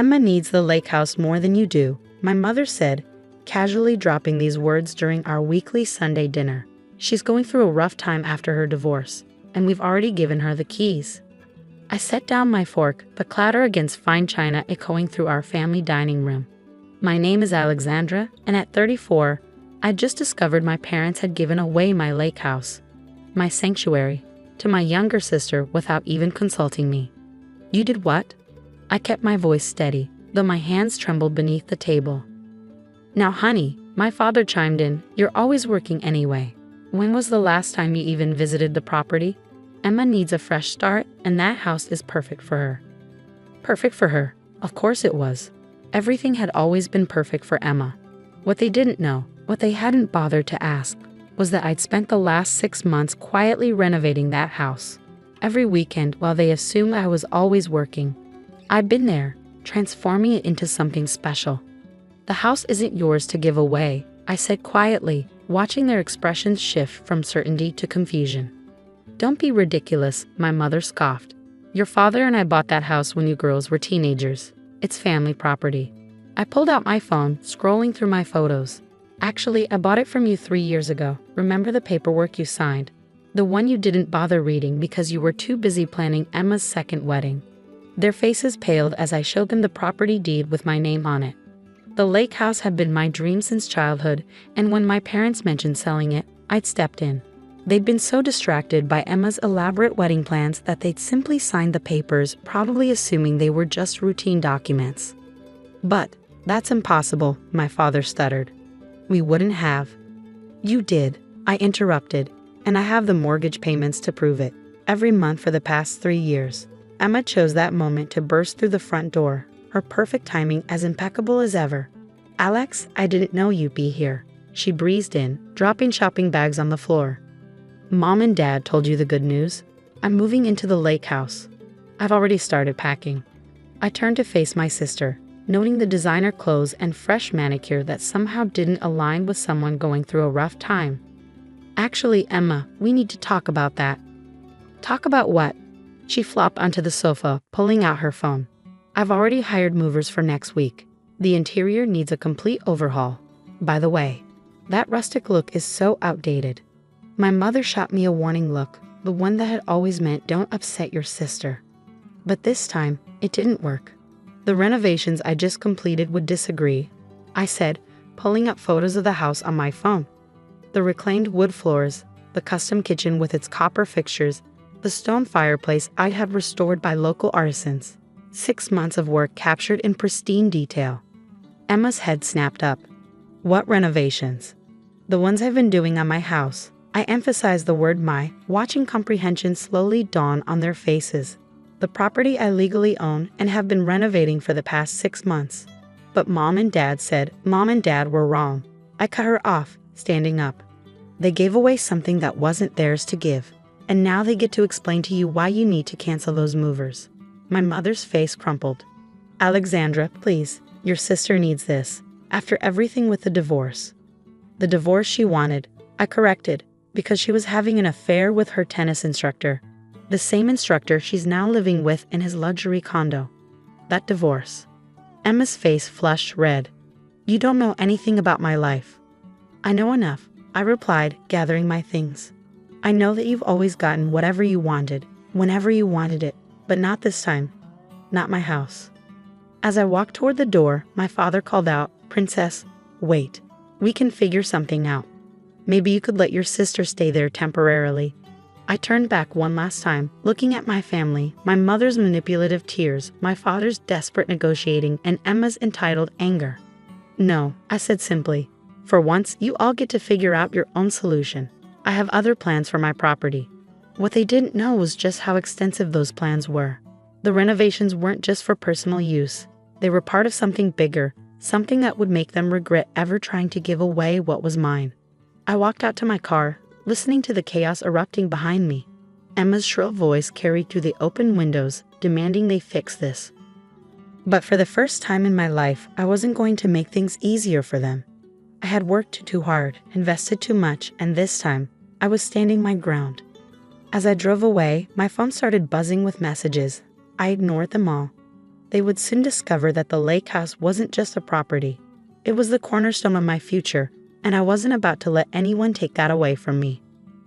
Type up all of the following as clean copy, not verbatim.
Emma needs the lake house more than you do, my mother said, casually dropping these words during our weekly Sunday dinner. She's going through a rough time after her divorce, and we've already given her the keys. I set down my fork, the clatter against fine china echoing through our family dining room. My name is Alexandra, and at 34, I'd just discovered my parents had given away my lake house, my sanctuary, to my younger sister without even consulting me. You did what? I kept my voice steady, though my hands trembled beneath the table. Now honey, my father chimed in, you're always working anyway. When was the last time you even visited the property? Emma needs a fresh start, and that house is perfect for her. Perfect for her? Of course it was. Everything had always been perfect for Emma. What they didn't know, what they hadn't bothered to ask, was that I'd spent the last 6 months quietly renovating that house. Every weekend, while they assumed I was always working, I'd been there, transforming it into something special. The house isn't yours to give away, I said quietly, watching their expressions shift from certainty to confusion. Don't be ridiculous, my mother scoffed. Your father and I bought that house when you girls were teenagers. It's family property. I pulled out my phone, scrolling through my photos. Actually, I bought it from you 3 years ago. Remember the paperwork you signed? The one you didn't bother reading because you were too busy planning Emma's second wedding. Their faces paled as I showed them the property deed with my name on it. The lake house had been my dream since childhood, and when my parents mentioned selling it, I'd stepped in. They'd been so distracted by Emma's elaborate wedding plans that they'd simply signed the papers, probably assuming they were just routine documents. But that's impossible, my father stuttered. We wouldn't have. You did, I interrupted, and I have the mortgage payments to prove it. Every month for the past 3 years. Emma chose that moment to burst through the front door, her perfect timing as impeccable as ever. Alex, I didn't know you'd be here. She breezed in, dropping shopping bags on the floor. Mom and Dad told you the good news. I'm moving into the lake house. I've already started packing. I turned to face my sister, noting the designer clothes and fresh manicure that somehow didn't align with someone going through a rough time. Actually, Emma, we need to talk about that. Talk about what? She flopped onto the sofa, pulling out her phone. I've already hired movers for next week. The interior needs a complete overhaul. By the way, that rustic look is so outdated. My mother shot me a warning look, the one that had always meant don't upset your sister. But this time, it didn't work. The renovations I just completed would disagree, I said, pulling up photos of the house on my phone. The reclaimed wood floors, the custom kitchen with its copper fixtures, the stone fireplace I'd had restored by local artisans. 6 months of work captured in pristine detail. Emma's head snapped up. What renovations? The ones I've been doing on my house. I emphasized the word my, watching comprehension slowly dawn on their faces. The property I legally own and have been renovating for the past 6 months. But Mom and Dad were wrong. I cut her off, standing up. They gave away something that wasn't theirs to give. And now they get to explain to you why you need to cancel those movers. My mother's face crumpled. Alexandra, please, your sister needs this. After everything with the divorce. The divorce she wanted, I corrected, because she was having an affair with her tennis instructor. The same instructor she's now living with in his luxury condo. That divorce. Emma's face flushed red. You don't know anything about my life. I know enough, I replied, gathering my things. I know that you've always gotten whatever you wanted, whenever you wanted it, but not this time. Not my house. As I walked toward the door, my father called out, Princess, wait. We can figure something out. Maybe you could let your sister stay there temporarily. I turned back one last time, looking at my family, my mother's manipulative tears, my father's desperate negotiating, and Emma's entitled anger. No, I said simply. For once, you all get to figure out your own solution. I have other plans for my property. What they didn't know was just how extensive those plans were. The renovations weren't just for personal use. They were part of something bigger, something that would make them regret ever trying to give away what was mine. I walked out to my car, listening to the chaos erupting behind me. Emma's shrill voice carried through the open windows, demanding they fix this. But for the first time in my life, I wasn't going to make things easier for them. I had worked too hard, invested too much, and this time, I was standing my ground. As I drove away, my phone started buzzing with messages. I ignored them all. They would soon discover that the lake house wasn't just a property. It was the cornerstone of my future, and I wasn't about to let anyone take that away from me.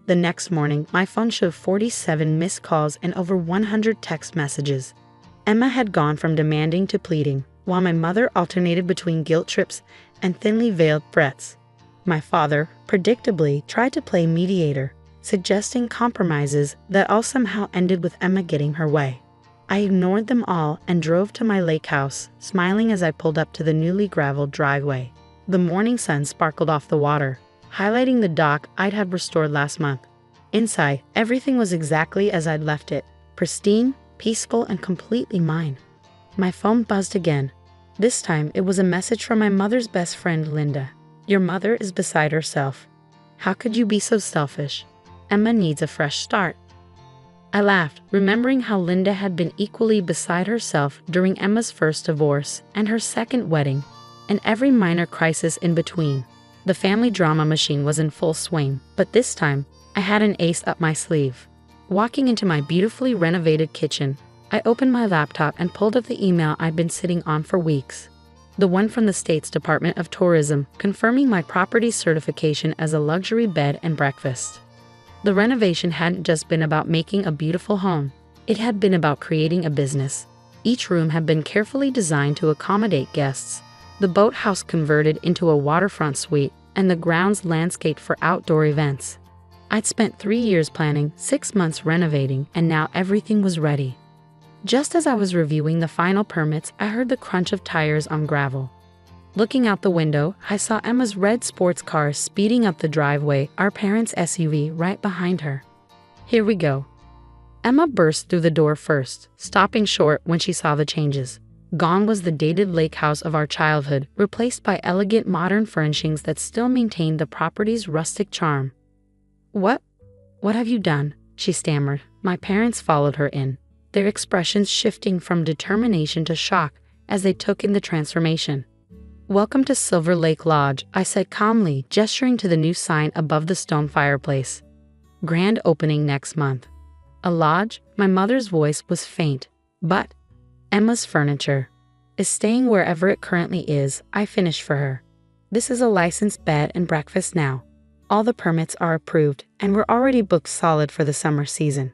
The next morning, my phone showed 47 missed calls and over 100 text messages. Emma had gone from demanding to pleading, while my mother alternated between guilt trips and thinly veiled threats. My father, predictably, tried to play mediator, suggesting compromises that all somehow ended with Emma getting her way. I ignored them all and drove to my lake house, smiling as I pulled up to the newly graveled driveway. The morning sun sparkled off the water, highlighting the dock I'd had restored last month. Inside, everything was exactly as I'd left it, pristine, peaceful, and completely mine. My phone buzzed again. This time, it was a message from my mother's best friend, Linda. "Your mother is beside herself. How could you be so selfish? Emma needs a fresh start." I laughed, remembering how Linda had been equally beside herself during Emma's first divorce and her second wedding, and every minor crisis in between. The family drama machine was in full swing, but this time, I had an ace up my sleeve. Walking into my beautifully renovated kitchen, I opened my laptop and pulled up the email I'd been sitting on for weeks. The one from the state's Department of Tourism, confirming my property's certification as a luxury bed and breakfast. The renovation hadn't just been about making a beautiful home. It had been about creating a business. Each room had been carefully designed to accommodate guests, the boathouse converted into a waterfront suite, and the grounds landscaped for outdoor events. I'd spent 3 years planning, 6 months renovating, and now everything was ready. Just as I was reviewing the final permits, I heard the crunch of tires on gravel. Looking out the window, I saw Emma's red sports car speeding up the driveway, our parents' SUV right behind her. "Here we go." Emma burst through the door first, stopping short when she saw the changes. Gone was the dated lake house of our childhood, replaced by elegant modern furnishings that still maintained the property's rustic charm. What have you done?" she stammered. My parents followed her in, their expressions shifting from determination to shock as they took in the transformation. "Welcome to Silver Lake Lodge," I said calmly, gesturing to the new sign above the stone fireplace. "Grand opening next month." "A lodge?" My mother's voice was faint. "But Emma's furniture is staying wherever it currently is. I finished for her. This is a licensed bed and breakfast now. All the permits are approved, and we're already booked solid for the summer season."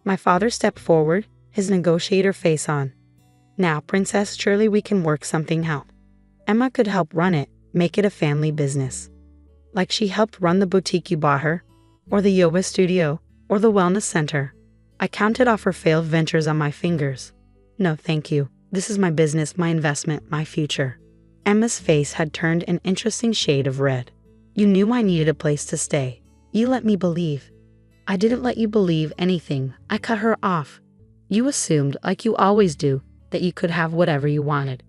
My father stepped forward, his negotiator face on. "Now, Princess, surely we can work something out. Emma could help run it, make it a family business. Like she helped run the boutique you bought her, or the yoga studio, or the wellness center." I counted off her failed ventures on my fingers. "No, thank you. This is my business, my investment, my future." Emma's face had turned an interesting shade of red. "You knew I needed a place to stay. You let me believe." "I didn't let you believe anything." I cut her off. "You assumed, like you always do, that you could have whatever you wanted.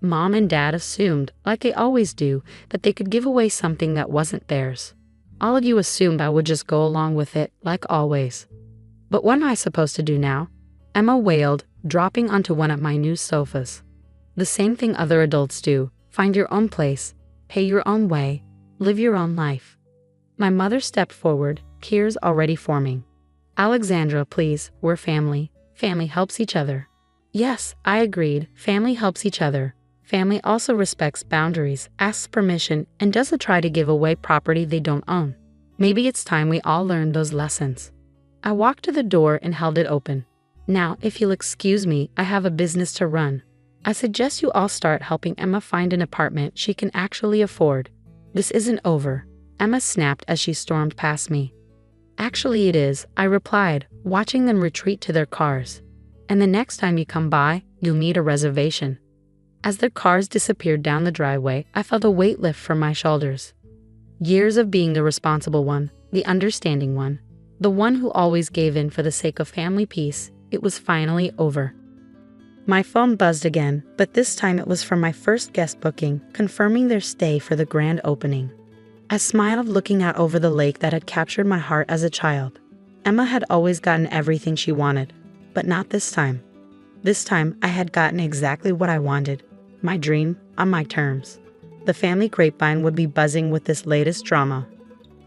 Mom and Dad assumed, like they always do, that they could give away something that wasn't theirs. All of you assumed I would just go along with it, like always. But what am I supposed to do now?" Emma wailed, dropping onto one of my new sofas. "The same thing other adults do. Find your own place, pay your own way, live your own life." My mother stepped forward, tears already forming. "Alexandra, please, we're family. Family helps each other." "Yes," I agreed, family helps each other. Family also respects boundaries, asks permission, and doesn't try to give away property they don't own. Maybe it's time we all learned those lessons. I walked to the door and held it open. "Now, if you'll excuse me, I have a business to run. I suggest you all start helping Emma find an apartment she can actually afford. This isn't over," Emma snapped as she stormed past me. "Actually it is," I replied, watching them retreat to their cars. "And the next time you come by, you'll need a reservation." As their cars disappeared down the driveway, I felt a weight lift from my shoulders. Years of being the responsible one, the understanding one, the one who always gave in for the sake of family peace, it was finally over. My phone buzzed again, but this time it was from my first guest booking, confirming their stay for the grand opening. I smiled, looking out over the lake that had captured my heart as a child. Emma had always gotten everything she wanted, but not this time. This time, I had gotten exactly what I wanted. My dream, on my terms. The family grapevine would be buzzing with this latest drama.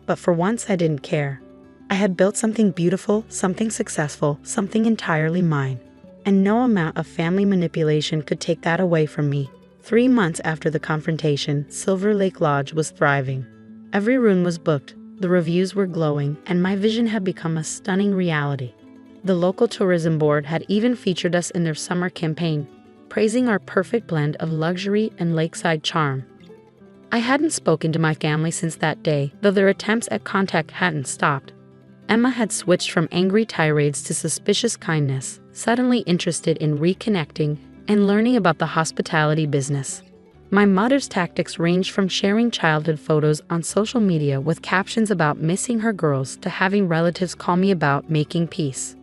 But for once, I didn't care. I had built something beautiful, something successful, something entirely mine. and no amount of family manipulation could take that away from me. 3 months after the confrontation, Silver Lake Lodge was thriving. Every room was booked, the reviews were glowing, and my vision had become a stunning reality. The local tourism board had even featured us in their summer campaign, praising our perfect blend of luxury and lakeside charm. I hadn't spoken to my family since that day, though their attempts at contact hadn't stopped. Emma had switched from angry tirades to suspicious kindness, suddenly interested in reconnecting and learning about the hospitality business. My mother's tactics ranged from sharing childhood photos on social media with captions about missing her girls to having relatives call me about making peace.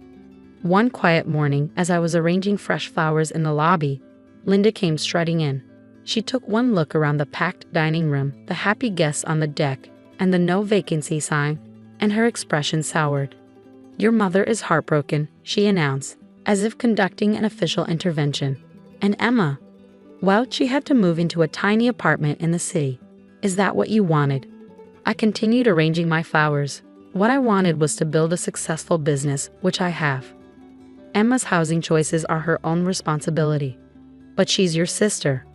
One quiet morning, as I was arranging fresh flowers in the lobby, Linda came strutting in. She took one look around the packed dining room, the happy guests on the deck, and the no vacancy sign, and her expression soured. "Your mother is heartbroken," she announced, as if conducting an official intervention. "And Emma? Well, she had to move into a tiny apartment in the city. Is that what you wanted?" I continued arranging my flowers. What I wanted was to build a successful business, which I have. Emma's housing choices are her own responsibility. But she's your sister.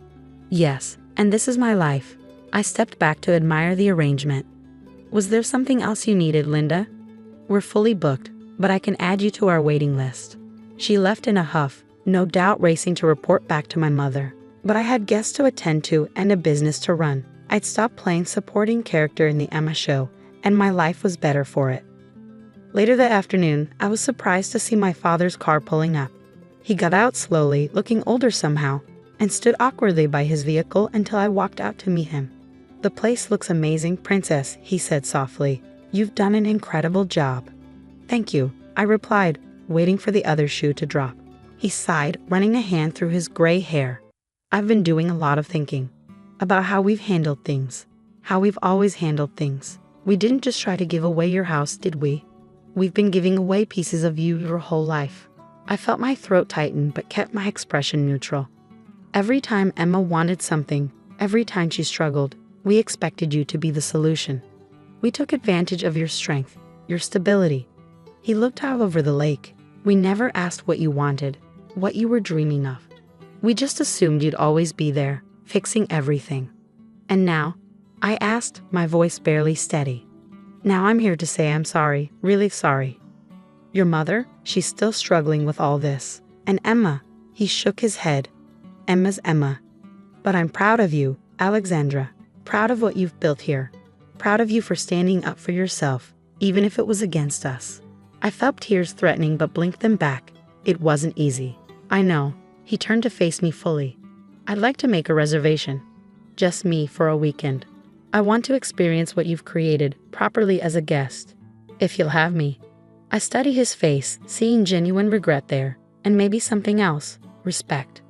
Yes, and this is my life. I stepped back to admire the arrangement. "Was there something else you needed, Linda?" "We're fully booked, but I can add you to our waiting list." She left in a huff, no doubt racing to report back to my mother. But I had guests to attend to and a business to run. I'd stopped playing supporting character in the Emma show, and my life was better for it. Later that afternoon, I was surprised to see my father's car pulling up. He got out slowly, looking older somehow, and stood awkwardly by his vehicle until I walked out to meet him. "The place looks amazing, Princess," he said softly. "You've done an incredible job." "Thank you," I replied, waiting for the other shoe to drop. He sighed, running a hand through his gray hair. "I've been doing a lot of thinking about how we've handled things, how we've always handled things. We didn't just try to give away your house, did we? We've been giving away pieces of you your whole life." I felt my throat tighten but kept my expression neutral. "Every time Emma wanted something, every time she struggled, we expected you to be the solution. We took advantage of your strength, your stability." He looked out over the lake. "We never asked what you wanted, what you were dreaming of. We just assumed you'd always be there, fixing everything. And now," I asked, my voice barely steady. "Now I'm here to say I'm sorry, really sorry." "Your mother? She's still struggling with all this. And Emma?" He shook his head. "Emma's Emma. But I'm proud of you, Alexandra. Proud of what you've built here. Proud of you for standing up for yourself, even if it was against us." I felt tears threatening but blinked them back. It wasn't easy. "I know." He turned to face me fully. "I'd like to make a reservation. Just me for a weekend. I want to experience what you've created properly as a guest. If you'll have me." I studied his face, seeing genuine regret there, and maybe something else, respect.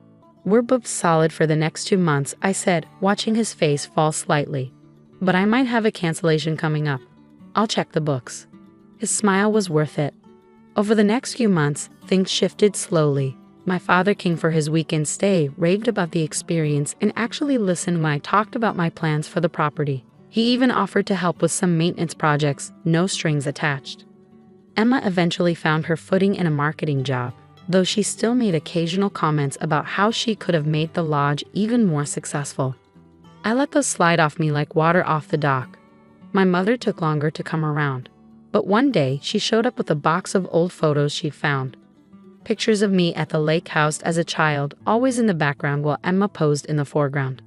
"We're booked solid for the next 2 months," I said, watching his face fall slightly. "But I might have a cancellation coming up. I'll check the books." His smile was worth it. Over the next few months, things shifted slowly. My father came for his weekend stay, raved about the experience, and actually listened when I talked about my plans for the property. He even offered to help with some maintenance projects, no strings attached. Emma eventually found her footing in a marketing job, though she still made occasional comments about how she could have made the lodge even more successful. I let those slide off me like water off the dock. My mother took longer to come around, but one day she showed up with a box of old photos she'd found. Pictures of me at the lake house as a child, always in the background while Emma posed in the foreground.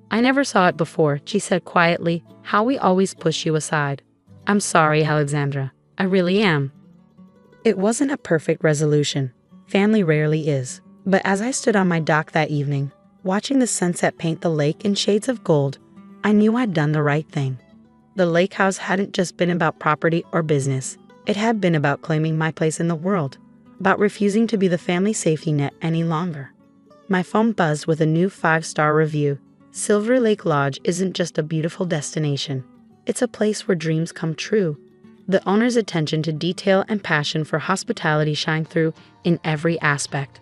"I never saw it before," she said quietly, "how we always push you aside." "I'm sorry, Alexandra. I really am." It wasn't a perfect resolution. Family rarely is. But as I stood on my dock that evening, watching the sunset paint the lake in shades of gold, I knew I'd done the right thing. The lake house hadn't just been about property or business. It had been about claiming my place in the world, about refusing to be the family safety net any longer. My phone buzzed with a new 5-star review. "Silver Lake Lodge isn't just a beautiful destination. It's a place where dreams come true." The owner's attention to detail and passion for hospitality shined through in every aspect.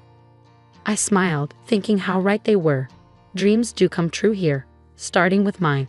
I smiled, thinking how right they were. Dreams do come true here, starting with mine.